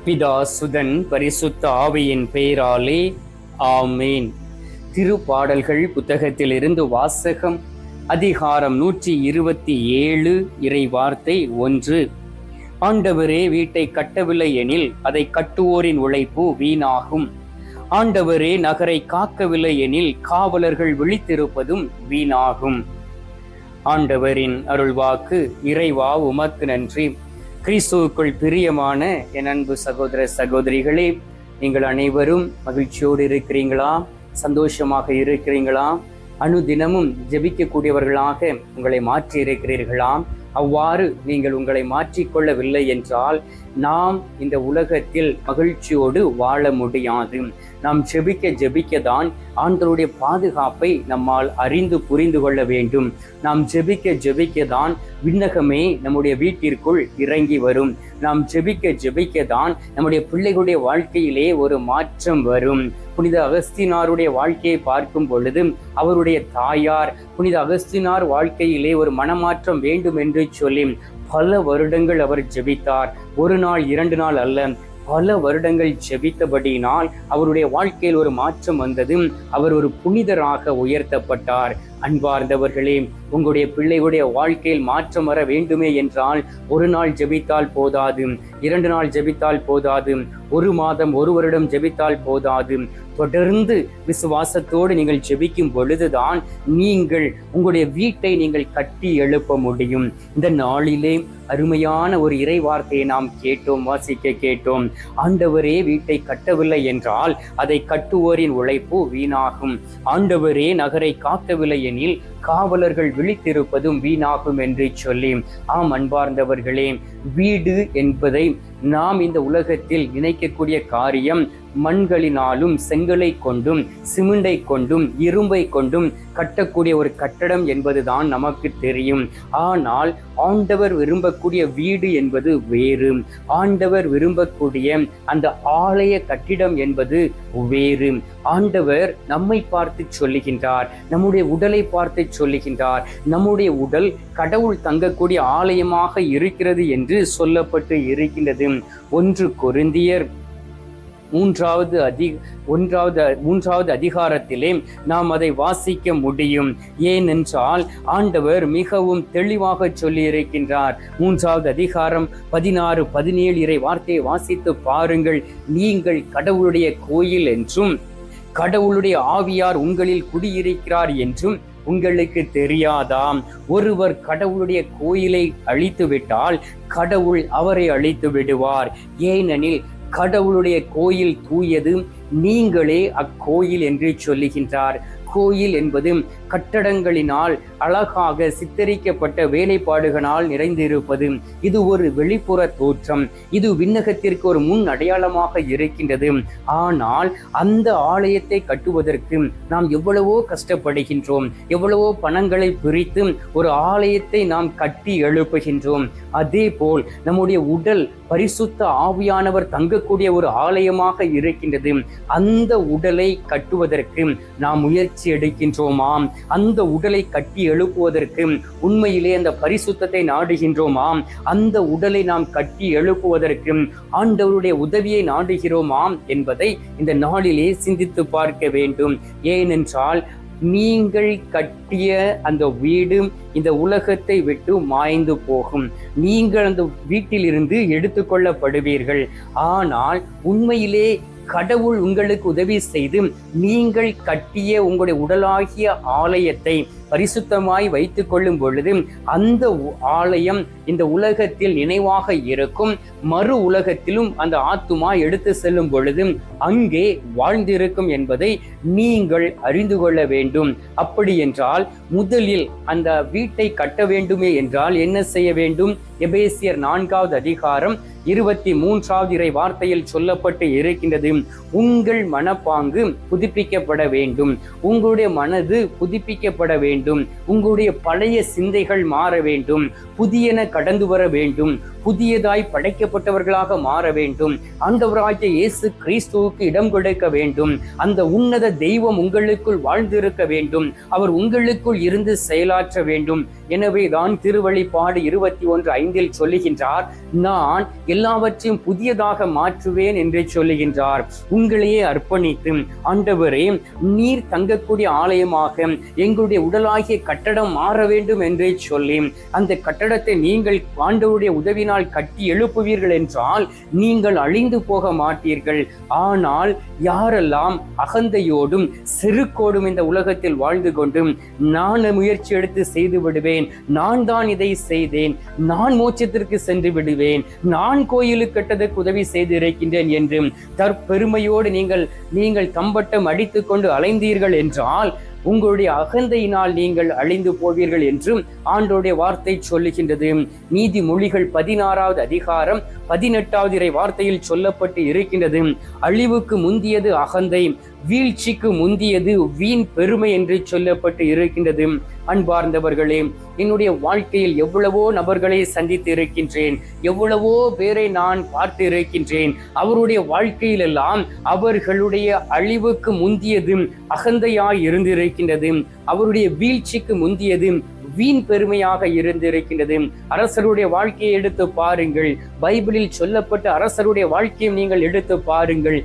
பிதா சுதன் பரிசுத்த ஆவியின் பெயராலே ஆமேன். திருப்பாடல்கள் புத்தகத்திலிருந்து வாசகம். அதிகாரம் 127, இறை வார்த்தை 1. ஆண்டவரே வீட்டை கட்டவில்லை எனில் அதை கட்டுவோரின் உழைப்பு வீணாகும். ஆண்டவரே நகரை காக்கவில்லை எனில் காவலர்கள் விழித்திருப்பதும் வீணாகும். ஆண்டவரின் அருள்வாக்கு. இறைவா உமக்கு நன்றி. கிறிஸ்துவுக்குள் பிரியமான என் அன்பு சகோதர சகோதரிகளே, நீங்கள் அனைவரும் மகிழ்ச்சியோடு இருக்கிறீங்களா? சந்தோஷமாக இருக்கிறீங்களா? அனுதினமும் ஜெபிக்கக்கூடியவர்களாக உங்களை மாற்றி இருக்கிறீர்களா? அவ்வாறு நீங்கள் உங்களை மாற்றிக்கொள்ளவில்லை என்றால் நாம் இந்த உலகத்தில் மகிழ்ச்சியோடு வாழ முடியாது. நாம் ஜெபிக்க தான் ஆண்டவருடைய பாதுகாப்பை நம்மால் அறிந்து புரிந்து கொள்ள வேண்டும். நாம் ஜெபிக்க தான் விண்ணகமே நம்முடைய வீட்டிற்குள் இறங்கி வரும். நாம் ஜெபிக்க தான் நம்முடைய பிள்ளைகளுடைய வாழ்க்கையிலே ஒரு மாற்றம் வரும். புனித அகஸ்தினாருடைய வாழ்க்கையை பார்க்கும் பொழுது அவருடைய தாயார் புனித அகஸ்தினார் வாழ்க்கையிலே ஒரு மனமாற்றம் வேண்டும் என்று சொல்லி பல வருடங்கள் அவர் ஜெபித்தார். ஒரு நாள் 2 நாள் அல்ல, பல வருடங்கள் ஜெபித்தபடியினால் அவருடைய வாழ்க்கையில் ஒரு மாற்றம் வந்தது. அவர் ஒரு புனிதராக உயர்த்தப்பட்டார். அன்பார்ந்தவர்களே, உங்களுடைய பிள்ளைகளுடைய வாழ்க்கையில் மாற்றம் வர வேண்டுமே என்றால் ஒரு நாள் ஜெபித்தால் போதாது, 2 நாள் ஜெபித்தால் போதாது, 1 மாதம் 1 வருடம் ஜெபித்தால் போதாது. தொடர்ந்து விசுவாசத்தோடு நீங்கள் ஜெபிக்கும் பொழுதுதான் நீங்கள் உங்களுடைய வீட்டை நீங்கள் கட்டி எழுப்ப முடியும். இந்த நாளிலே அருமையான ஒரு இறை வார்த்தையை நாம் வாசிக்க கேட்டோம். ஆண்டவரே வீட்டை கட்டவில்லை என்றால் அதை கட்டுவோரின் உழைப்பு வீணாகும். ஆண்டவரே நகரை காக்கவில்லை எனில் காவலர்கள் விழித்திருப்பதும் வீணாகும் என்று சொல்லி. ஆம் அன்பார்ந்தவர்களே, வீடு என்பதை நாம் இந்த உலகத்தில் நினைக்கக்கூடிய காரியம் மண்களினாலும் செங்கலை கொண்டும் சிமெண்டை கொண்டும் இரும்பை கொண்டும் கட்டக்கூடிய ஒரு கட்டடம் என்பதுதான் நமக்கு தெரியும். ஆனால் ஆண்டவர் விரும்பக்கூடிய வீடு என்பது வேறு. ஆண்டவர் விரும்பக்கூடிய அந்த ஆலய கட்டிடம் என்பது வேறு. ஆண்டவர் நம்மை பார்த்து சொல்லுகின்றார், நம்முடைய உடலை பார்த்து சொல்லுகின்றார். நம்முடைய உடல் கடவுள் தங்கக்கூடிய ஆலயமாக இருக்கிறது என்று சொல்லப்பட்டு இருக்கின்றது. 1 கொரிந்தியர் 3வது அதிகாரத்திலே நாம் அதை வாசிக்க முடியும். ஏனென்றால் ஆண்டவர் மிகவும் தெளிவாக சொல்லி இருக்கின்றார். 3வது அதிகாரம் 16, 17 இறை வார்த்தையை வாசித்து பாருங்கள். நீங்கள் கடவுளுடைய கோயில் என்றும் கடவுளுடைய ஆவியார் உங்களில் குடியிருக்கிறார் என்றும் உங்களுக்கு தெரியாதாம். ஒருவர் கடவுளுடைய கோயிலை அழித்து விட்டால் கடவுள் அவரை அழித்து விடுவார். ஏனெனில் கடவுளுடைய கோயில் தூயது, நீங்களே அக்கோயில் என்று சொல்லுகின்றார். கோயில் என்பது கட்டடங்களினால் அழகாக சித்தரிக்கப்பட்ட வேலைப்பாடுகளால் நிறைந்திருப்பது. இது ஒரு வெளிப்புற தோற்றம். இது விண்ணகத்திற்கு ஒரு முன் அடையாளமாக இருக்கின்றது. ஆனால் அந்த ஆலயத்தை கட்டுவதற்கு நாம் எவ்வளவோ கஷ்டப்படுகின்றோம், எவ்வளவோ பணங்களை பிரித்து ஒரு ஆலயத்தை நாம் கட்டி எழுப்புகின்றோம். அதே போல் நம்முடைய உடல் பரிசுத்த ஆவியானவர் தங்கக்கூடிய ஒரு ஆலயமாக இருக்கின்றது. அந்த உடலை கட்டுவதற்கு நாம் முயற்சி எடுக்கின்றோமாம். அந்த உடலை கட்டி எழுப்புவதற்கு உண்மையிலே அந்த பரிசுத்தத்தை நாடுகின்றோமாம். அந்த உடலை நாம் கட்டி எழுப்புவதற்கு ஆண்டவருடைய உதவியை நாடுகிறோமாம் என்பதை இந்த நாளிலே சிந்தித்து பார்க்க வேண்டும். ஏனென்றால் நீங்கள் கட்டிய அந்த வீடு இந்த உலகத்தை விட்டு மாய்ந்து போகும். நீங்கள் அந்த வீட்டிலிருந்து எடுத்துக்கொள்ளப்படுவீர்கள். ஆனால் உண்மையிலே கடவுள் உங்களுக்கு உதவி செய்து நீங்கள் கட்டிய உங்களுடைய உடலாகிய ஆலயத்தை பரிசுத்தமாய் வைத்துக் கொள்ளும் பொழுது அந்த ஆலயம் இந்த உலகத்தில் நினைவாக இருக்கும். மறு உலகத்திலும் அந்த ஆத்துமா எடுத்து செல்லும் பொழுது அங்கே வாழ்ந்திருக்கும் என்பதை நீங்கள் அறிந்து கொள்ள வேண்டும். அப்படி என்றால் முதலில் அந்த வீட்டை கட்ட வேண்டுமே என்றால் என்ன செய்ய வேண்டும்? எபேசியர் 4வது அதிகாரம் 23வது இறை வார்த்தையில் சொல்லப்பட்டு இருக்கின்றது. உங்கள் மனப்பாங்கு புதுப்பிக்கப்பட வேண்டும், உங்களுடைய மனது புதுப்பிக்கப்பட வேண்டும், உங்களுடைய பழைய சிந்தைகள் மாற வேண்டும், புதியன கடந்து வர வேண்டும், புதியதாய் படைக்கப்பட்டவர்களாக மாற வேண்டும். ஆண்டவராகிய இயேசு கிறிஸ்துவுக்கு இடம் கொடுக்க வேண்டும். அந்த உன்னத தெய்வம் உங்களுக்குள் வாழ்ந்திருக்க வேண்டும். அவர் உங்களுக்குள் இருந்து செயலாற்ற வேண்டும். எனவே தான் திருவெளிப்பாடு 21:5 சொல்லுகின்றார், நான் எல்லாவற்றையும் புதியதாக மாற்றுவேன் என்று சொல்லுகின்றார். உங்களையே அர்ப்பணித்து, ஆண்டவரே நீர் தங்கக்கூடிய ஆலயமாக எங்களுடைய உடலாகிய கட்டடம் மாற வேண்டும் என்று சொல்லி அந்த கட்டடத்தை நீங்கள் ஆண்டவருடைய உதவினால் கட்டி எழுப்புவீர்கள் என்றால் நீங்கள் அழிந்து போக மாட்டீர்கள். ஆனால் யாரெல்லாம் அகந்தையோடும் செருக்கோடும் இந்த உலகத்தில் வாழ்ந்து கொண்டும் நான் முயற்சி எடுத்து செய்து விடுவேன், நான் தான் இதை செய்தேன், நான் மோட்சத்திற்கு சென்று விடுவேன், நான் கோயிலுக்கு கட்டதற்கு உதவி செய்து இருக்கின்றேன் என்று தற்பெருமையோடு நீங்கள் தம்பட்டம் அடித்துக் கொண்டு அலைந்தீர்கள் என்றால் உங்களுடைய அகந்தையினால் நீங்கள் அழிந்து போவீர்கள் என்றும் ஆண்டவருடைய வார்த்தை சொல்லுகின்றது. நீதிமொழிகள் 16வது அதிகாரம் 18வது இறை வார்த்தையில் சொல்லப்பட்டு இருக்கின்றது, அழிவுக்கு முந்தியது அகந்தை, வீழ்ச்சிக்கு முந்தியது வீண் பெருமை என்று சொல்லப்பட்டு இருக்கின்றது. அன்பார்ந்தவர்களே, என்னுடைய வாழ்க்கையில் எவ்வளவோ நபர்களை சந்தித்து இருக்கின்றேன், எவ்வளவோ பேரை நான் பார்த்து இருக்கின்றேன். அவருடைய வாழ்க்கையிலெல்லாம் அவர்களுடைய அழிவுக்கு முந்தியது அகந்தையாய் இருந்திருக்கின்றது, அவருடைய வீழ்ச்சிக்கு முந்தியது வீண் பெருமையாக இருந்திருக்கின்றது. அரசருடைய வாழ்க்கையை எடுத்து பாருங்கள், பைபிளில் சொல்லப்பட்ட அரசருடைய வாழ்க்கையை நீங்கள் எடுத்து பாருங்கள்.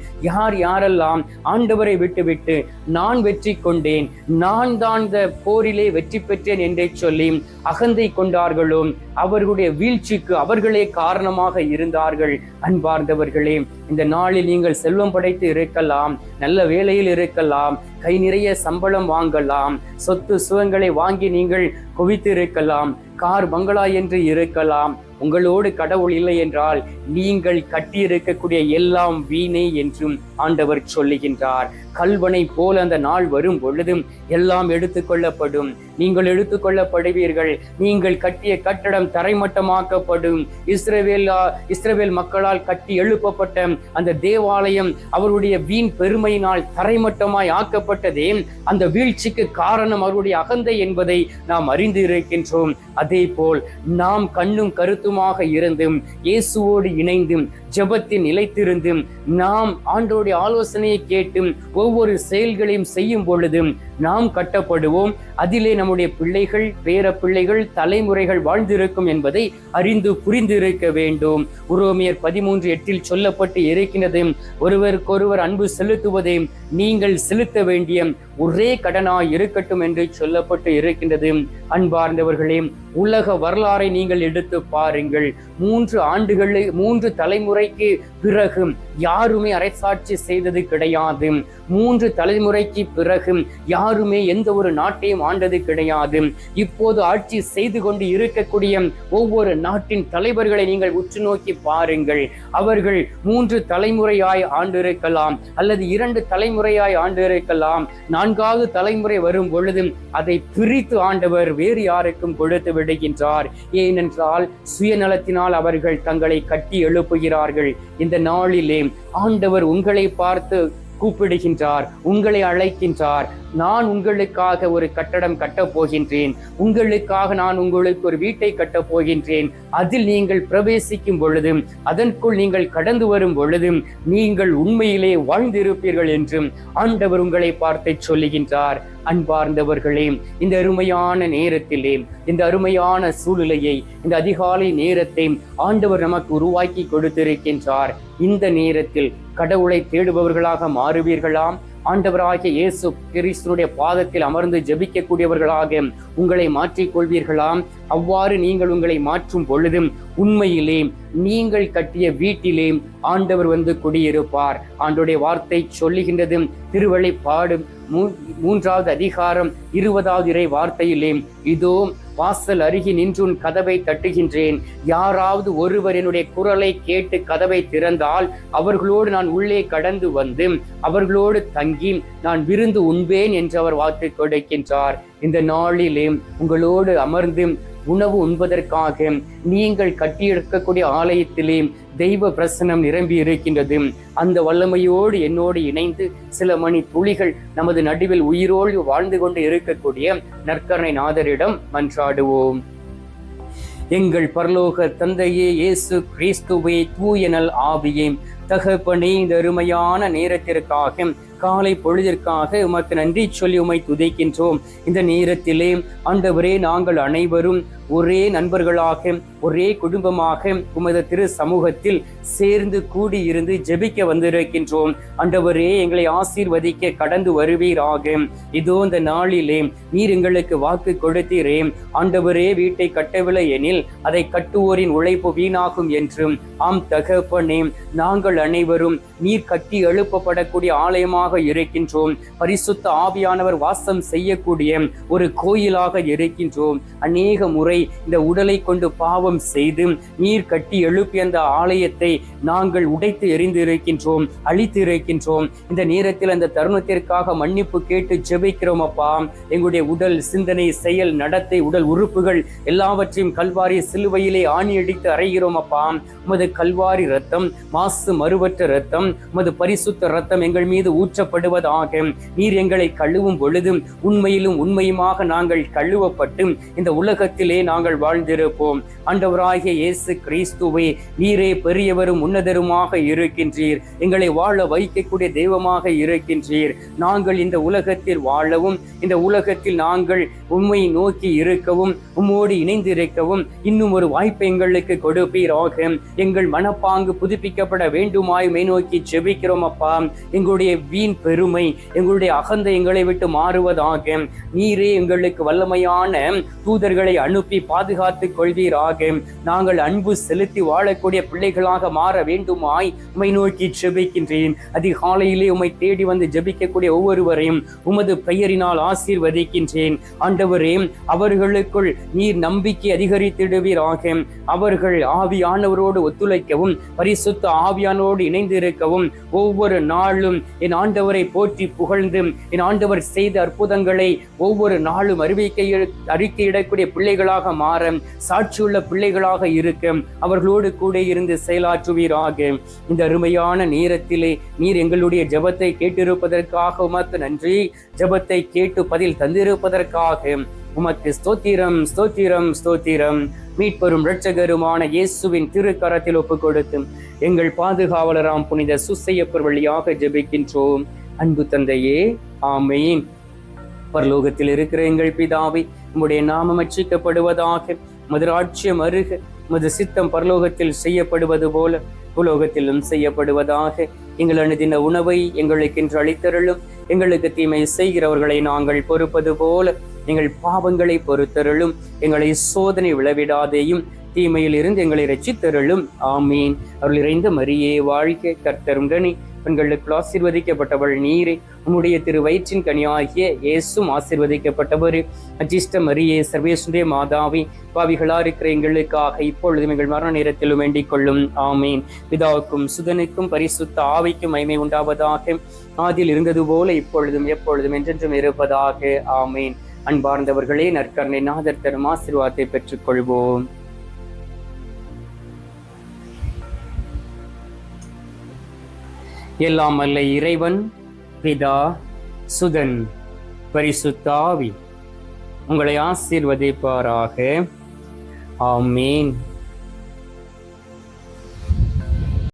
யாரெல்லாம் ஆண்டவரை விட்டுவிட்டு நான் வெற்றி கொண்டேன், நான் தான் இந்த போரிலே வெற்றி பெற்றேன் என்றே சொல்லி அகந்தை கொண்டார்களோ அவர்களுடைய வீழ்ச்சிக்கு அவர்களே காரணமாக இருந்தார்கள். அன்பார்ந்தவர்களே, இந்த நாளில் நீங்கள் செல்வம் படைத்து இருக்கலாம், நல்ல வேலையில் இருக்கலாம், கை நிறைய சம்பளம் வாங்கலாம், சொத்து சுகங்களை வாங்கி நீங்கள் குவித்து இருக்கலாம், கார் பங்களா என்று இருக்கலாம். உங்களோடு கடவுள் இல்லை என்றால் நீங்கள் கட்டியிருக்கக்கூடிய எல்லாம் வீணே என்றும் ஆண்டவர் சொல்லுகின்றார். கல்வனை போல அந்த நாள் வரும் பொழுதும் எல்லாம் எடுத்துக்கொள்ளப்படும், நீங்கள் எடுத்துக்கொள்ளப்படுவீர்கள். நீங்கள் கட்டிய கட்டடம் தரைமட்டமாக்கப்படும். இஸ்ரவேல் மக்களால் கட்டி எழுப்பப்பட்ட அந்த தேவாலயம் அவருடைய வீண் பெருமையினால் தரைமட்டமாய் ஆக்கப்பட்டதே அந்த வீழ்ச்சிக்கு காரணம் அவருடைய அகந்தை என்பதை நாம் அறிந்து இருக்கின்றோம். அதே போல் நாம் கண்ணும் கருத்துமாக இருந்தும் இயேசுவோடு இணைந்தும் ஜெபத்தில் நிலைத்திருந்தும் நாம் ஆண்டவருடைய ஆலோசனையை கேட்டும் ஒவ்வொரு செயல்களையும் செய்யும் பொழுதும் நாம் கட்டப்படுவோம். அதிலே நம்முடைய பிள்ளைகள், பேர பிள்ளைகள், தலைமுறைகள் வாழ்ந்திருக்கும் என்பதை அறிந்து புரிந்திருக்க வேண்டும். உரோமியர் 13:8 சொல்லப்பட்டு இருக்கின்றது, ஒருவருக்கொருவர் அன்பு செலுத்துவதை நீங்கள் செலுத்த வேண்டிய ஒரே கடனாய் இருக்கட்டும் என்று சொல்லப்பட்டு இருக்கின்றது. அன்பார்ந்தவர்களே, உலக வரலாறை நீங்கள் எடுத்து பாருங்கள். 3 தலைமுறைக்கு பிறகு யாருமே அரசாட்சி செய்தது கிடையாது. 3 தலைமுறைக்கு பிறகு யாருமே எந்த ஒரு நாட்டையும் ஆண்டது கிடையாது. இப்போது ஆட்சி செய்து கொண்டு இருக்கக்கூடிய ஒவ்வொரு நாட்டின் தலைவர்களை நீங்கள் உற்று நோக்கி பாருங்கள். அவர்கள் 3 தலைமுறையாய் ஆண்டிருக்கலாம், அல்லது 2 தலைமுறையாய் ஆண்டிருக்கலாம். 4வது தலைமுறை வரும் பொழுது அதை பிரித்து ஆண்டவர் வேறு யாருக்கும் கொடுத்து விடுகின்றார். ஏனென்றால் சுயநலத்தினால் அவர்கள் தங்களை கட்டி எழுப்புகிறார்கள். இந்த நாளிலே ஆண்டவர் உங்களை பார்த்து கூப்பிடுகின்றார், உங்களை அழைக்கின்றார். நான் உங்களுக்காக ஒரு கட்டடம் கட்டப் போகின்றேன், உங்களுக்காக நான் உங்களுக்கு ஒரு வீட்டை கட்டப் போகின்றேன். அதில் நீங்கள் பிரவேசிக்கும் பொழுதும் அதற்குள் நீங்கள் கடந்து வரும் பொழுதும் நீங்கள் உண்மையிலே வாழ்ந்திருப்பீர்கள் என்றும் ஆண்டவர் உங்களை பார்த்து சொல்லுகின்றார். அன்பார்ந்தவர்களே, இந்த அருமையான நேரத்திலே, இந்த அருமையான சூழ்நிலையை, இந்த அதிகாலை நேரத்தை ஆண்டவர் நமக்கு உருவாக்கி கொடுத்திருக்கின்றார். இந்த நேரத்தில் கடவுளை தேடுபவர்களாக மாறுவீர்களாம். ஆண்டவராகிய இயேசு கிறிஸ்துடைய பாதத்தில் அமர்ந்து ஜெபிக்கக்கூடியவர்களாக உங்களை மாற்றிக்கொள்வீர்களாம். அவ்வாறு நீங்கள் உங்களை மாற்றும் பொழுதும் உண்மையிலே நீங்கள் கட்டிய வீட்டிலே ஆண்டவர் வந்து குடியிருப்பார். ஆண்டவருடைய வார்த்தை சொல்லுகின்றது. திருவெளிப்பாடு 3வது அதிகாரம் 20வது இறை வார்த்தையிலே, இதோ வாசல் அருகி நின்று உன் கதவை தட்டுகின்றேன், யாராவது ஒருவர் என்னுடைய குரலை கேட்டு கதவை திறந்தால் அவர்களோடு நான் உள்ளே கடந்து வந்து அவர்களோடு தங்கி நான் விருந்து உண்பேன் என்று அவர் வாக்கு கொடுக்கின்றார். இந்த நாளிலே உங்களோடு அமர்ந்து உணவு உண்பதற்காக நீங்கள் கட்டியிருக்கக்கூடிய ஆலயத்திலே தெய்வ பிரசன்னம் நிரம்பி இருக்கின்றது. அந்த வல்லமையோடு என்னோடு இணைந்து சில மணி துளிகள் நமது நடுவில் உயிரோடு வாழ்ந்து கொண்டு இருக்கக்கூடிய நற்கருணை நாதரிடம் மன்றாடுவோம். எங்கள் பரலோக தந்தையே, இயேசு கிறிஸ்துவே, தூய நல் ஆவியே, தகப்பனே, இந்த அருமையான நேரத்திற்காக, காலை பொழுதிற்காக உமக்கு நன்றி சொல்லி உம்மை துதிக்கின்றோம். இந்த நேரத்திலே ஆண்டவரே, நாங்கள் அனைவரும் ஒரே நண்பர்களாக, ஒரே குடும்பமாக உமது திரு சமூகத்தில் சேர்ந்து கூடியிருந்து ஜெபிக்க வந்திருக்கின்றோம். ஆண்டவரே, எங்களை ஆசீர்வதிக்க கடந்து வருவீராக. இதோ இந்த நாளிலே நீர் எங்களுக்கு வாக்கு கொடுத்தீரே, ஆண்டவரே, வீட்டை கட்டவில்லை எனில் அதை கட்டுவோரின் உழைப்பு வீணாகும் என்றும். ஆம் தகப்பனே, நாங்கள் அனைவரும் நீர் கட்டி எழுப்பப்படக்கூடிய ஆலயமாக இருக்கின்றோம். பரிசுத்த ஆவியானவர் வாசம் செய்யக்கூடிய ஒரு கோயிலாக இருக்கின்றோம். அநேக முறை இந்த உடலை கொண்டு பாவம் செய்து நீர் கட்டி எழுப்பிய அந்த ஆலயத்தை நாங்கள் உடைத்து எறிந்து இருக்கின்றோம், அழித்து இருக்கின்றோம். இந்த நேரத்தில் அந்த தருணத்திற்காக மன்னிப்பு கேட்டு ஜெபிக்கிறோம் அப்பா. எங்களுடைய உடல், சிந்தனை, செயல், நடத்தை, உடல் உறுப்புகள் எல்லாவற்றையும் கல்வாரி சிலுவையிலே ஆணி அடித்து அறைகிறோம் அப்பா. உமது கல்வாரி ரத்தம், மாசு மறுவற்ற ரத்தம், உமது பரிசுத்த ரத்தம் எங்கள் மீது ஊற்றப்படுவதாக. நீர் எங்களை கழுவும் பொழுது உண்மையிலும் உண்மையுமாக நாங்கள் கழுவப்பட்டு இந்த உலகத்திலே நாங்கள் வாழ்ந்திருப்போம். ஆண்டவராகிய இயேசு கிறிஸ்துவே, நீரே பெரியவரும் உன்னதருமாக இருக்கின்றீர். எங்களை வாழ வைக்கக்கூடிய தெய்வமாக இருக்கின்றீர். நாங்கள் இந்த உலகத்தில் வாழவும், இந்த உலகத்தில் நாங்கள் உம்மை நோக்கி இருக்கவும், உம்மோடு இணைந்திருக்கவும் இன்னும் ஒரு வாய்ப்பை எங்களுக்கு கொடுப்பீராக. எங்கள் மனப்பாங்கு புதுப்பிக்கப்பட வேண்டுமாய் மை நோக்கி ஜெபிக்கிறோம் அப்பா. எங்களுடைய வீண் பெருமை, எங்களுடைய அகந்தை எங்களை விட்டு மாறுவதாக. நீரே எங்களுக்கு வல்லமையான தூதர்களை அனுப்பி பாதுகாத்துக் கொள்வீராக. நாங்கள் அன்பு செலுத்தி வாழக்கூடிய பிள்ளைகளாக மாற வேண்டுமாய் உம்மை நோக்கி ஜெபிக்கின்றேன். அதிகாலையிலே உம்மை தேடி வந்து ஜெபிக்கக்கூடிய ஒவ்வொருவரையும் உமது பெயரினால் ஆசீர்வதிக்கின்றேன். ஆண்டவரே, அவர்களுக்குள் நீர் நம்பிக்கை அதிகரித்திடுவீராக. அவர்கள் ஆவியானவரோடு ஒத்துழைக்கவும், பரிசுத்த ஆவியானோடு இணைந்திருக்கவும், ஒவ்வொரு நாளும் என் ஆண்டவரை போற்றி புகழ்ந்து என் ஆண்டவர் செய்த அற்புதங்களை ஒவ்வொரு நாளும் அறிக்கையிடக்கூடிய பிள்ளைகளாக மாற, சாட்சியுள்ள பிள்ளைகளாக இருக்க அவர்களோடு கூட இருந்து செயலாற்றுவீராக. இந்த அருமையான நேரத்திலே நீர் எங்களுடைய ஜெபத்தை கேட்டிருப்பதற்காக உமக்கு நன்றி. ஜெபத்தை கேட்டு பதில் தந்திருப்பதற்காக உமக்கு ஸ்தோத்திரம், ஸ்தோத்திரம், ஸ்தோத்திரம். மீட்பெரும் இரட்சகருமான இயேசுவின் திருக்கரத்தில் ஒப்புக் கொடுத்து எங்கள் பாதுகாவலராம் புனித சுசையப்பர் வழியாக ஜெபிக்கின்றோம். அன்பு தந்தையே, ஆமேன். பரலோகத்தில் இருக்கிற எங்கள் பிதாவே, உம்முடைய நாமம் அர்ச்சிக்கப்படுவதாக. உமது ராஜ்யம் அருக, உமது சித்தம் பரலோகத்தில் செய்யப்படுவது போல உலோகத்திலும் செய்யப்படுவதாக. எங்கள் அனுதின உணவை எங்களுக்கு இன்று அளித்தருளும். எங்களுக்கு தீமை செய்கிறவர்களை நாங்கள் பொறுப்பது போல எங்கள் பாவங்களை பொறுத்தருளும். எங்களை சோதனை விளைவிடாதேயும், தீமையில் இருந்து எங்களை ரட்சித்தருளும். ஆமீன். அருள் நிறைந்த மரியே வாழ்க, கர்த்தர் உடனே, பெண்களுக்குள் ஆசீர்வதிக்கப்பட்டவள் நீரே. உம்முடைய திரு வயிற்றின் கனியாகிய இயேசும் ஆசீர்வதிக்கப்பட்டவர். அஜிஷ்ட மரியே, சர்வேசுடைய மாதாவி, பாவிகளா இருக்கிற எங்களுக்காக இப்பொழுதும் எங்கள் மரண நேரத்திலும் வேண்டிக் கொள்ளும். ஆமீன். பிதாவுக்கும் சுதனுக்கும் பரிசுத்த ஆவிக்கும் மகிமை உண்டாவதாக. ஆதியில் இருந்தது போல இப்பொழுதும் எப்பொழுதும் என்றென்றும் இருப்பதாக. ஆமீன். அன்பார்ந்தவர்களே, நற்கருணை நாதர் தரும் ஆசீர்வாதத்தை பெற்றுக் கொள்வோம். எல்லாம் அல்ல இறைவன், பிதா, சுதன், பரிசுத்த ஆவி உங்களை ஆசீர்வதிப்பாராக. ஆமீன்.